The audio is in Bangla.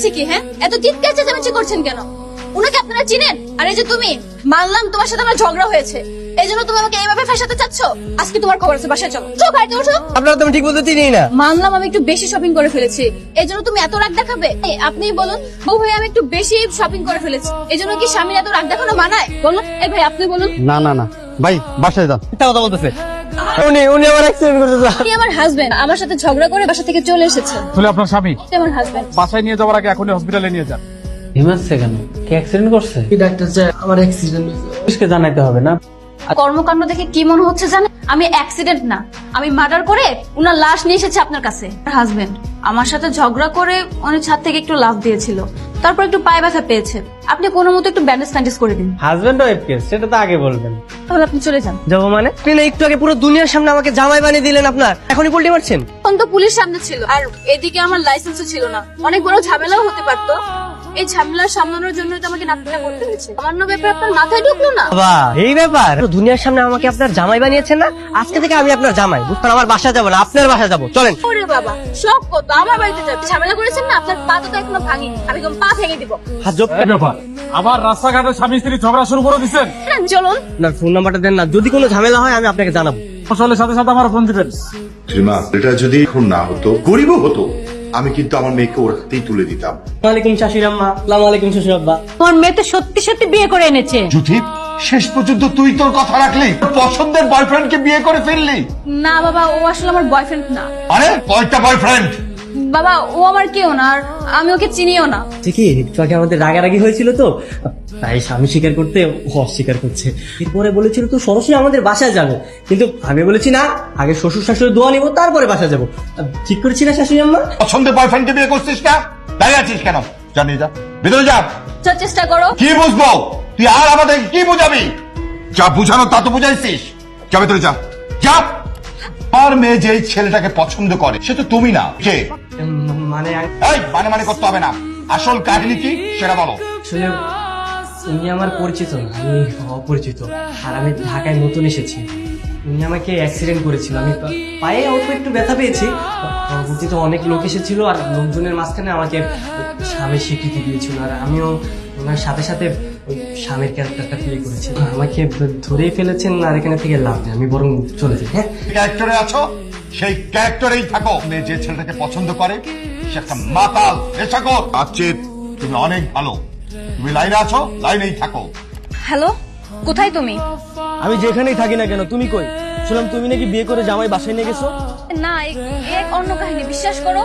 ঠিকই, হ্যাঁ এত চিৎকার চেঁচামেচি করছেন কেন? উনাকে আপনারা চিনেন? আর এই যে তুমি, মানলাম তোমার সাথে আমার ঝগড়া হয়েছে, এই জন্য তুমি আমাকে এইভাবে ফাঁসাতে চাচ্ছ। আজকে তোমার খবর আছে, বাসায় চলো। চলো গাড়িতে ওঠো। আপনারা তো ঠিক বলতে চিনি না। মানলাম আমি একটু বেশি শপিং করে ফেলেছি, এই জন্য তুমি এত রাগ দেখাবে? আপনিই বলুন, বউ হয়ে আমি একটু বেশি শপিং করে ফেলেছি, এই জন্য কি স্বামীর এত রাগ দেখানো মানায়? বলুন এই ভাই, আপনি বলুন। না না না ভাই, বাসায় যান। একটা কথা বলতেছে, উনি আমার অ্যাক্সিডেন্ট করেছে। আপনি আমার হাজবেন্ড, আমার সাথে ঝগড়া করে বাসা থেকে চলে এসেছেন। তাহলে আপনার স্বামী আমার হাজবেন্ড। বাসায় নিয়ে যাওয়ার আগে এখনই হসপিটালে নিয়ে যান। হিমাচ্ছে কেন? কি অ্যাক্সিডেন্ট করছে? ডাক্তার স্যার, আমার অ্যাক্সিডেন্ট হয়েছে। পুলিশকে জানাইতে হবে না? কর্মকাণ্ড দেখে কি মনে হচ্ছে জানেন? আমি অ্যাক্সিডেন্ট না, আমি মার্ডার করে উনার লাশ নিয়ে এসেছি আপনার কাছে। হাজবেন্ড আমার সাথে ঝগড়া করে উনি ছাদ থেকে একটু লাফ দিয়েছিল, তারপর একটু পায়ে ব্যথা পেয়েছে। আপনি কোনো মতো একটু ব্যান্ডেজ ট্যান্ডেজ করে দিন। হাজবেন্ড ওয়াইফ কেস, সেটা তো আগে বলবেন। তাহলে আপনি চলে যান। যাবো মানে? আপনি না একটু আগে পুরো দুনিয়ার সামনে আমাকে জামাই বানিয়ে দিলেন, আপনার এখনই পল্টি মারছেন। তখন তো পুলিশ সামনে ছিল, আর এদিকে আমার লাইসেন্সও ছিল না, অনেক বড় ঝামেলাও হতে পারতো। এই ঝামেলা সামলানোর জন্য তো আমাকে নাটকটা করতে হয়েছে। সামান্য ব্যাপার আপনার মাথায় ঢুকলো না? বাবা এই ব্যাপার, পুরো দুনিয়ার সামনে আমাকে আপনার জামাই বানিয়েছেন না? আজকে থেকে আমি আপনার জামাই, বুঝছেন? আমার বাসা যাবো না, আপনার বাসা যাবো, চলেন। ওরে বাবা, সব কত আমার বাড়িতে যাবে। ঝামেলা করেছেন না, আপনার পা তো এখনো ভাঙিনি, আমি একদম পা ভেঙে দিব। হাত জোপ। এই ব্যাপার, আবার রাস্তাঘাটে স্বামী স্ত্রী ঝগড়া শুরু করে দিচ্ছেন। হ্যাঁ, চলুন। আপনার ফোন নাম্বারটা দেন না, যদি কোনো ঝামেলা হয় আমি আপনাকে জানাবো। ফসলের সাথে সাথে আমার ফোন দিবেন। শ্রীমা, এটা যদি এখন না হতো, গরিবও হতো, আমি কিন্তু আমার মেয়েকে ওর হাতেই তুলে দিতাম। ওয়ালাইকুম শাশুড়াম্মা। আসসালামু আলাইকুম শ্বশুর আব্বা। তোমার মেয়ে তো সত্যি সত্যি বিয়ে করে এনেছে। জ্যোতি, শেষ পর্যন্ত তুই তোর কথা রাখলি, পছন্দের বয়ফ্রেন্ডকে বিয়ে করে ফেললি। না বাবা, ও আসলে আমার বয়ফ্রেন্ড না। আরে কয়টা বয়ফ্রেন্ড? বাবা ও আমার কেউ না, আর আমি ওকে চিনিও না। ঠিকই, একটু আগে আমাদের রাগারাগি হয়েছিল তো, তাই স্বামী স্বীকার করতে ও অস্বীকার করছে। এরপরে বলেছিল তো সরাসরি আমাদের বাসায় যাবে, কিন্তু আমি বলেছি না, আগে শ্বশুর শাশুড়ি দোয়া নিবো, তারপরে বাসায় যাবো। ঠিক করেছি না শাশুড়ি আম্মা? পছন্দের বয়ফ্রেন্ডকে বিয়ে করছিস না? দাঁড়িয়ে আছিস কেন? জানিয়ে যা, ভিতরে যা। চেষ্টা করো। কি বুঝবো তুই? আর আমাদের কি বুঝাবি? যা বুঝানো তা তো বুঝাইছিস। যা ভেতরে যা, যা। আর মেয়ে যে ছেলেটাকে পছন্দ করে সে তো তুমি না। কে? মানে এই মানে করতে হবে না, আসল কাহিনী কি সেটা বলো। আসলে উনি আমার পরিচিত না, আমি অপরিচিত, আর আমি ঢাকায় নতুন এসেছি। উনি আমাকে অ্যাক্সিডেন্ট করেছিল, আমি পায়ে অল্প একটু ব্যথা পেয়েছি। পরবর্তীতে অনেক লোক এসেছিল, আর লোকজনের মাঝখানে আমাকে স্বামীর স্বীকৃতি দিয়েছিল, আর আমিও ওনার সাথে সাথে ওই স্বামীর ক্যারেক্টারটা প্লে করেছি। আমাকে ধরেই ফেলেছেন, আর এখানে থেকে লাভ নেই, আমি বরং চলে যাই। হ্যাঁ, ক্যারেক্টারে আছো, সেই ক্যারেক্টারেই থাকো। মেয়ে যে ছেলেটাকে পছন্দ করে সে একটা মাতাল নেশাখোর। আজকে তুমি অনেক ভালো, তুমি লাইনে আছো, লাইনেই থাকো। হ্যালো, কোথায় তুমি? আমি যেখানেই থাকি না কেন, তুমি কই? শুনলাম তুমি নাকি বিয়ে করে জামাই বাসায় নিয়ে গেছো। না, এক অন্য কাহিনী, বিশ্বাস করো।